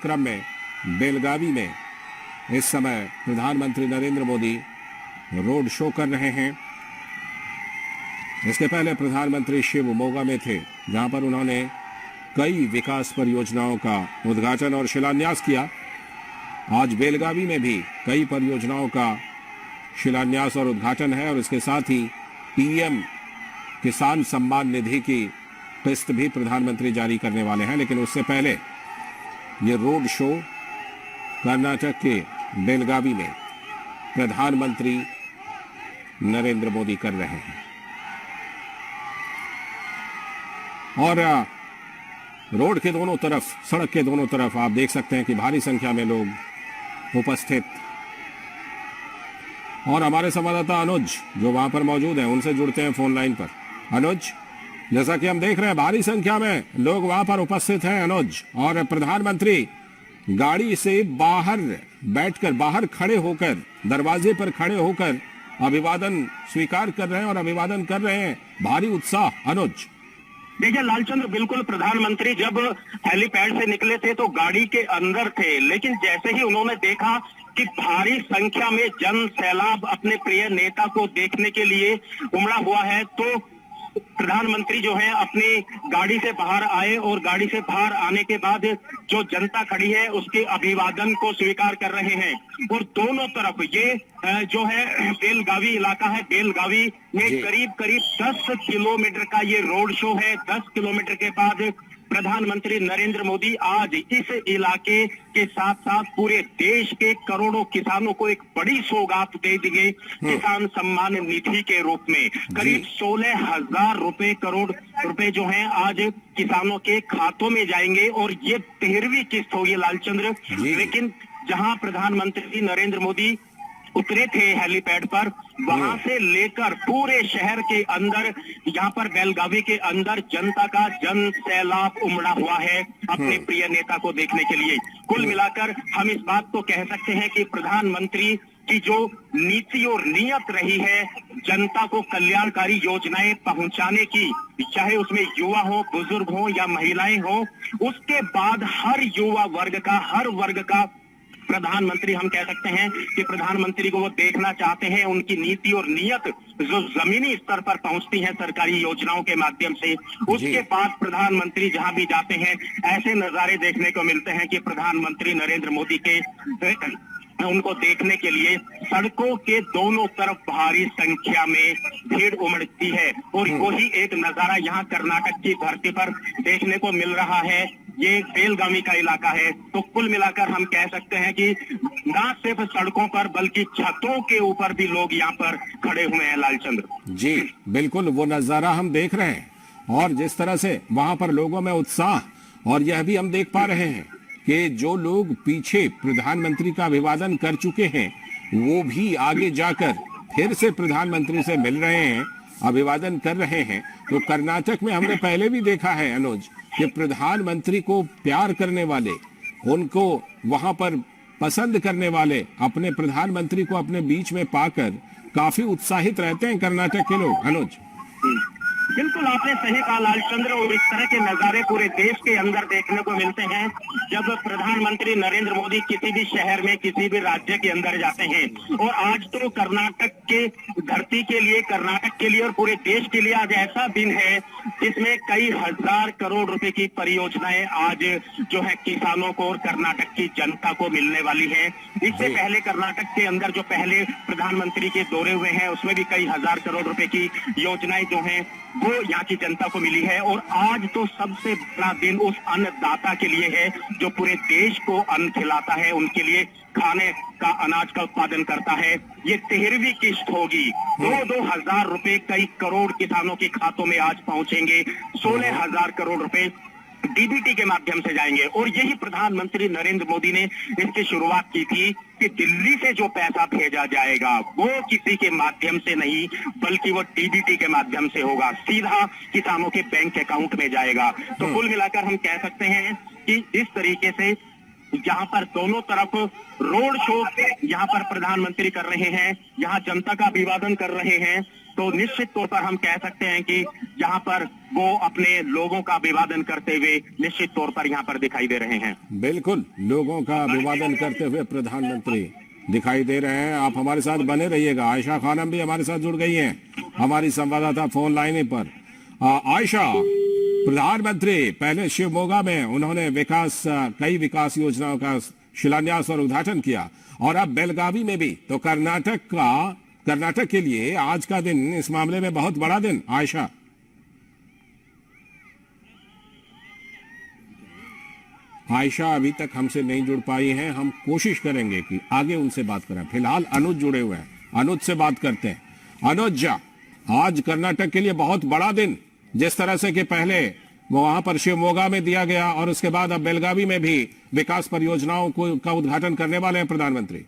क्रम में बेलगावी में इस समय प्रधानमंत्री नरेंद्र मोदी रोड शो कर रहे हैं। इसके पहले प्रधानमंत्री शिवमोगा में थे, जहां पर उन्होंने कई विकास परियोजनाओं का उद्घाटन और शिलान्यास किया। आज बेलगावी में भी कई परियोजनाओं का शिलान्यास और उद्घाटन है और इसके साथ ही पीएम किसान सम्मान निधि की किस्त भी प्रधानमंत्री जारी करने वाले हैं। लेकिन उससे पहले ये रोड शो कर्नाटक के बेलगावी में प्रधानमंत्री नरेंद्र मोदी कर रहे हैं और रोड के दोनों तरफ, सड़क के दोनों तरफ आप देख सकते हैं कि भारी संख्या में लोग उपस्थित। और हमारे संवाददाता अनुज जो वहां पर मौजूद हैं, उनसे जुड़ते हैं फोन लाइन पर। अनुज, जैसा कि हम देख रहे हैं भारी संख्या में लोग वहां पर उपस्थित हैं अनुज, और प्रधानमंत्री गाड़ी से बाहर बैठकर, बाहर खड़े होकर, दरवाजे पर खड़े होकर अभिवादन स्वीकार कर रहे हैं और अभिवादन कर रहे हैं। भारी उत्साह अनुज। देखिए लालचंद्र, बिल्कुल प्रधानमंत्री जब हेलीपैड से निकले थे तो गाड़ी के अंदर थे, लेकिन जैसे ही उन्होंने देखा कि भारी संख्या में जन सैलाब अपने प्रिय नेता को देखने के लिए उमड़ा हुआ है, तो प्रधानमंत्री जो है अपनी गाड़ी से बाहर आए और गाड़ी से बाहर आने के बाद जो जनता खड़ी है उसके अभिवादन को स्वीकार कर रहे हैं। और दोनों तरफ ये जो है बेलगावी इलाका है, बेलगावी में करीब करीब 10 किलोमीटर का ये रोड शो है। 10 किलोमीटर के बाद प्रधानमंत्री नरेंद्र मोदी आज इस इलाके के साथ साथ पूरे देश के करोड़ों किसानों को एक बड़ी सौगात दे देंगे किसान सम्मान निधि के रूप में। करीब 16,000 करोड़ रुपए जो हैं आज किसानों के खातों में जाएंगे और ये 13वीं किस्त होगी लालचंद्र। लेकिन जहां प्रधानमंत्री नरेंद्र मोदी उतरे थे हेलीपैड पर, वहां से लेकर पूरे शहर के अंदर, यहाँ पर बेलगावी के अंदर जनता का जन सैलाब उमड़ा हुआ है अपने प्रिय नेता को देखने के लिए। कुल मिलाकर हम इस बात को कह सकते हैं कि प्रधानमंत्री की जो नीति और नियत रही है जनता को कल्याणकारी योजनाएं पहुंचाने की, चाहे उसमें युवा हो, बुजुर्ग हो या महिलाएं हो, उसके बाद हर युवा वर्ग का, हर वर्ग का प्रधानमंत्री, हम कह सकते हैं कि प्रधानमंत्री को वो देखना चाहते हैं। उनकी नीति और नियत जो जमीनी स्तर पर पहुंचती है सरकारी योजनाओं के माध्यम से, उसके बाद प्रधानमंत्री जहां भी जाते हैं ऐसे नजारे देखने को मिलते हैं कि प्रधानमंत्री नरेंद्र मोदी के उनको देखने के लिए सड़कों के दोनों तरफ भारी संख्या में भीड़ उमड़ती है। और वही एक नजारा यहाँ कर्नाटक की धरती पर देखने को मिल रहा है। ये बेलगावी का इलाका है, तो कुल मिलाकर हम कह सकते हैं कि न सिर्फ सड़कों पर बल्कि छतों के ऊपर भी लोग यहाँ पर खड़े हुए हैं लालचंद्र। जी बिल्कुल, वो नजारा हम देख रहे हैं और जिस तरह से वहां पर लोगों में उत्साह, और यह भी हम देख पा रहे हैं कि जो लोग पीछे प्रधानमंत्री का अभिवादन कर चुके हैं वो भी आगे जाकर फिर से प्रधानमंत्री से मिल रहे हैं, अभिवादन कर रहे हैं। तो कर्नाटक में हमने पहले भी देखा है अनुज कि प्रधानमंत्री को प्यार करने वाले, उनको वहां पर पसंद करने वाले अपने प्रधानमंत्री को अपने बीच में पाकर काफी उत्साहित रहते हैं कर्नाटक के लोग। अनुज, बिल्कुल आपने सही कहा लालचंद्र, और इस तरह के नजारे पूरे देश के अंदर देखने को मिलते हैं जब प्रधानमंत्री नरेंद्र मोदी किसी भी शहर में, किसी भी राज्य के अंदर जाते हैं। और आज तो कर्नाटक के धरती के लिए, कर्नाटक के लिए और पूरे देश के लिए आज ऐसा दिन है जिसमें कई हजार करोड़ रुपए की परियोजनाएं आज जो है किसानों को और कर्नाटक की जनता को मिलने वाली है। इससे पहले कर्नाटक के अंदर जो पहले प्रधानमंत्री के दौरे हुए हैं उसमें भी कई हजार करोड़ रुपए की योजनाएं जो हैं वो यहाँ की जनता को मिली है। और आज तो सबसे बड़ा दिन उस अन्नदाता के लिए है जो पूरे देश को अन्न खिलाता है, उनके लिए खाने का अनाज का उत्पादन करता है। ये 13वीं किस्त होगी। 2-2 हजार रुपए कई करोड़ किसानों के खातों में आज पहुंचेंगे। 16,000 करोड़ रुपए डीबीटी के माध्यम से जाएंगे। और यही प्रधानमंत्री नरेंद्र मोदी ने इसकी शुरुआत की थी कि दिल्ली से जो पैसा भेजा जाएगा वो किसी के माध्यम से नहीं बल्कि वो डीबीटी के माध्यम से होगा, सीधा किसानों के बैंक अकाउंट में जाएगा। तो कुल मिलाकर हम कह सकते हैं कि इस तरीके से जहां पर दोनों तरफ रोड शो यहाँ पर प्रधानमंत्री कर रहे हैं, यहाँ जनता का अभिवादन कर रहे हैं, तो निश्चित तौर पर हम कह सकते हैं कि यहाँ पर वो अपने लोगों का अभिवादन करते हुए निश्चित तौर पर यहाँ पर दिखाई दे रहे हैं। बिल्कुल, लोगों का अभिवादन करते हुए प्रधानमंत्री दिखाई दे रहे हैं। आप हमारे साथ बने रहिएगा। आयशा खानम भी हमारे साथ जुड़ गई हैं, हमारी संवाददाता फोन लाइन पर। आयशा, प्रधानमंत्री पहले शिवमोगा में उन्होंने कई विकास योजनाओं का शिलान्यास और उद्घाटन किया, और अब बेलगावी में भी। तो कर्नाटक के लिए आज का दिन इस मामले में बहुत बड़ा दिन। आयशा, अभी तक हमसे नहीं जुड़ पाई हैं। हम कोशिश करेंगे कि आगे उनसे बात करें। फिलहाल अनुज जुड़े हुए हैं, अनुज से बात करते हैं। अनुज, आज कर्नाटक के लिए बहुत बड़ा दिन, जिस तरह से कि पहले वो वहां पर शिवमोगा में दिया गया और उसके बाद अब बेलगावी में भी विकास परियोजनाओं का उद्घाटन करने वाले हैं प्रधानमंत्री।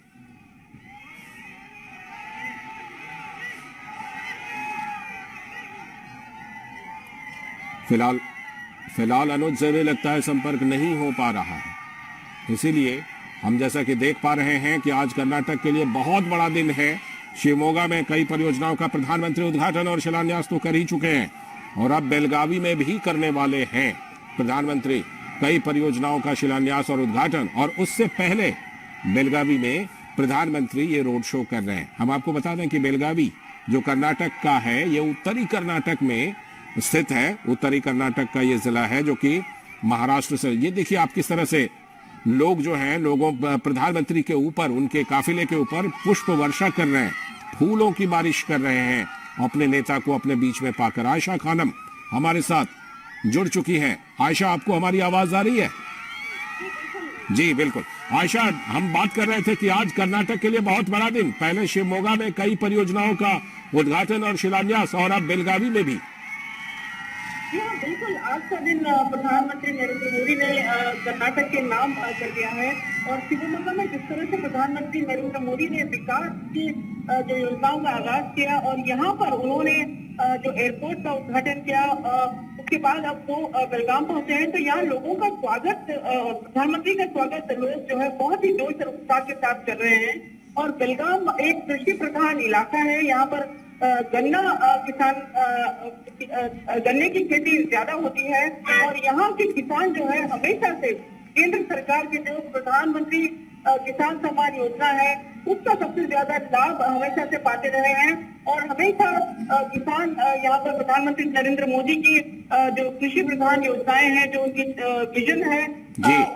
फिलहाल अनुज से भी लगता है संपर्क नहीं हो पा रहा है। इसीलिए हम जैसा कि देख पा रहे हैं कि आज कर्नाटक के लिए बहुत बड़ा दिन है। शिवमोगा में कई परियोजनाओं का प्रधानमंत्री उद्घाटन और शिलान्यास तो कर ही चुके हैं, और अब बेलगावी में भी करने वाले हैं प्रधानमंत्री कई परियोजनाओं का शिलान्यास और उद्घाटन। और उससे पहले बेलगावी में प्रधानमंत्री ये रोड शो कर रहे हैं। हम आपको बता दें कि बेलगावी जो कर्नाटक का है, ये उत्तरी कर्नाटक में स्थित है। उत्तरी कर्नाटक का ये जिला है जो कि महाराष्ट्र से। ये देखिए आप किस तरह से लोग जो हैं, प्रधानमंत्री के ऊपर, उनके काफिले के ऊपर पुष्प वर्षा कर रहे हैं, फूलों की बारिश कर रहे हैं अपने नेता को अपने बीच में पाकर। आयशा खानम हमारे साथ जुड़ चुकी हैं। आयशा, आपको हमारी आवाज आ रही है? जी बिल्कुल। आयशा, हम बात कर रहे थे कि आज कर्नाटक के लिए बहुत बड़ा दिन, पहले शिवमोगा में कई परियोजनाओं का उद्घाटन और शिलान्यास, और अब बेलगावी में भी। जी हाँ, बिल्कुल। आज का दिन प्रधानमंत्री नरेंद्र मोदी ने कर्नाटक के नाम कर दिया है। और शिवमोगा में जिस तरह से प्रधानमंत्री नरेंद्र मोदी ने विकास की जो योजनाओं का आगाज किया, और यहाँ पर उन्होंने जो एयरपोर्ट का उद्घाटन किया, उसके बाद अब वो बेलगाम पहुंचे हैं। तो यहाँ लोगों का स्वागत, प्रधानमंत्री का स्वागत लोग जो है बहुत ही जोश और उत्साह के साथ कर रहे हैं। और बेलगाम एक कृषि प्रधान इलाका है। यहाँ पर गन्ने की खेती ज्यादा होती है, और यहाँ के किसान जो है हमेशा से केंद्र सरकार के जो प्रधानमंत्री किसान सम्मान योजना है, उसका सबसे ज्यादा लाभ हमेशा से पाते रहे हैं। और हमेशा किसान यहाँ पर प्रधानमंत्री नरेंद्र मोदी की जो कृषि प्रधान योजनाएं हैं, जो उनकी विजन है,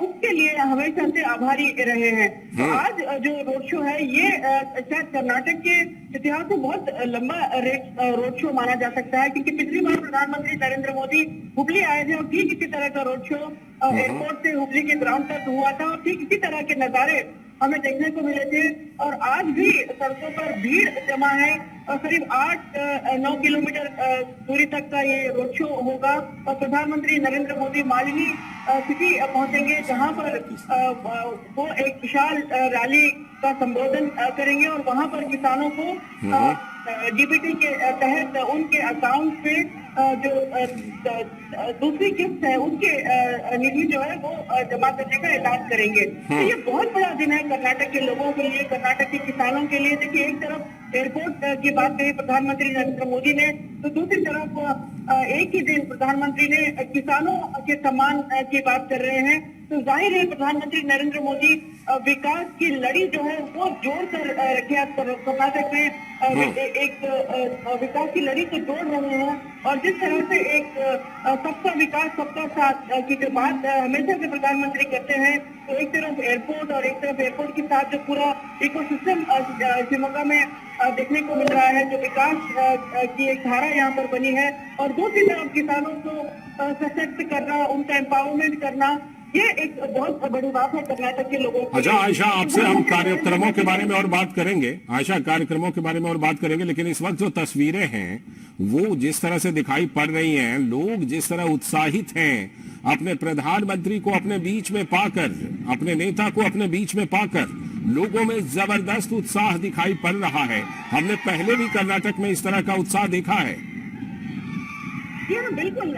उसके लिए हमेशा से आभारी रहे हैं। तो आज जो रोड शो है, ये शायद कर्नाटक के इतिहास में बहुत लंबा रोड शो माना जा सकता है, क्योंकि पिछली बार प्रधानमंत्री नरेंद्र मोदी हुबली आए थे और ठीक इसी तरह का रोड शो एयरपोर्ट से हुबली के ग्राउंड तक हुआ था, और ठीक इसी तरह के नजारे हमें देखने को मिले थे। और आज भी सड़कों पर भीड़ जमा है, और करीब 8-9 किलोमीटर दूरी तक का ये रोड शो होगा। और प्रधानमंत्री नरेंद्र मोदी मालिनी सिटी पहुंचेंगे, जहां पर वो एक विशाल रैली का संबोधन करेंगे, और वहां पर किसानों को डीबीटी के तहत उनके अकाउंट पे जो दूसरी किस्त है, उसके निधि जो है वो जमा करने का ऐलान करेंगे। तो ये बहुत बड़ा दिन है कर्नाटक के लोगों के लिए, कर्नाटक के किसानों के लिए। देखिए, एक तरफ एयरपोर्ट की बात कही प्रधानमंत्री नरेंद्र मोदी ने, तो दूसरी तरफ एक ही दिन प्रधानमंत्री ने किसानों के सम्मान की बात कर रहे हैं। तो जाहिर है प्रधानमंत्री नरेंद्र मोदी विकास की लड़ी जो है वो जोड़ कर रखे कर्नाटक में एक विकास की लड़ी को जोड़ रहे हैं। और जिस तरह से एक सबका विकास सबका साथ की जो बात हमेशा से प्रधानमंत्री करते हैं, तो एक तरफ एयरपोर्ट और एक तरफ एयरपोर्ट के साथ जो पूरा इकोसिस्टम शिवमोगा में देखने को मिल रहा है, जो विकास की एक धारा यहाँ पर बनी है, और दूसरी तरफ किसानों को सशक्त करना, उनका एम्पावरमेंट करना, ये एक बहुत बड़ी बात है कर्नाटक के लोगों के। अच्छा आयशा, आपसे हम कार्यक्रमों के बारे में और बात करेंगे। आयशा, कार्यक्रमों के बारे में और बात करेंगे, लेकिन इस वक्त जो तस्वीरें हैं वो जिस तरह से दिखाई पड़ रही हैं, लोग जिस तरह उत्साहित हैं अपने प्रधानमंत्री को अपने बीच में पाकर, अपने नेता को अपने बीच में पाकर, लोगों में जबरदस्त उत्साह दिखाई पड़ रहा है। हमने पहले भी कर्नाटक में इस तरह का उत्साह देखा है। जी हाँ, बिल्कुल।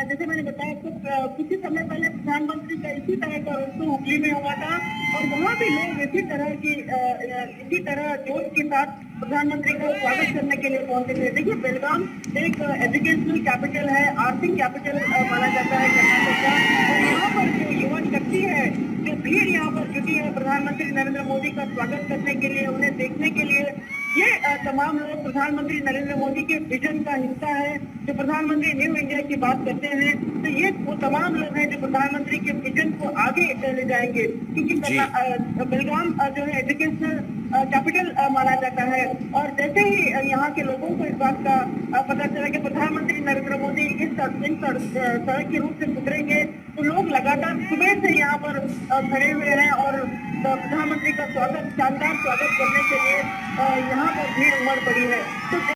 जैसे मैंने बताया कुछ ही समय पहले प्रधानमंत्री का इसी तरह का रोड शो हुबली में हुआ था, और वहाँ भी लोग इसी तरह जोश के साथ प्रधानमंत्री को स्वागत करने के लिए पहुंचे थे। देखिए, बेलगाम एक एजुकेशनल कैपिटल है, आर्थिक कैपिटल माना जाता है कर्नाटक का, और यहाँ पर जो युवा शक्ति है, जो भीड़ यहाँ पर जुटी है प्रधानमंत्री नरेंद्र मोदी का स्वागत करने के लिए, उन्हें देखने के लिए, ये तमाम लोग प्रधानमंत्री नरेंद्र मोदी के विजन का हिस्सा है। जो प्रधानमंत्री न्यू इंडिया की बात करते हैं, तो ये वो तमाम लोग हैं जो प्रधानमंत्री के विजन को आगे ले जाएंगे, क्योंकि बेलगाम जो है एजुकेशनल कैपिटल माना जाता है। और जैसे ही यहाँ के लोगों को इस बात का पता चला कि प्रधानमंत्री नरेंद्र मोदी इस सड़क के रूप से गुजरेंगे, तो लोग लगातार सुबह से यहाँ पर खड़े हुए हैं और प्रधानमंत्री का स्वागत, शानदार स्वागत करने के लिए यहाँ पर भीड़ उमड़ पड़ी है। तो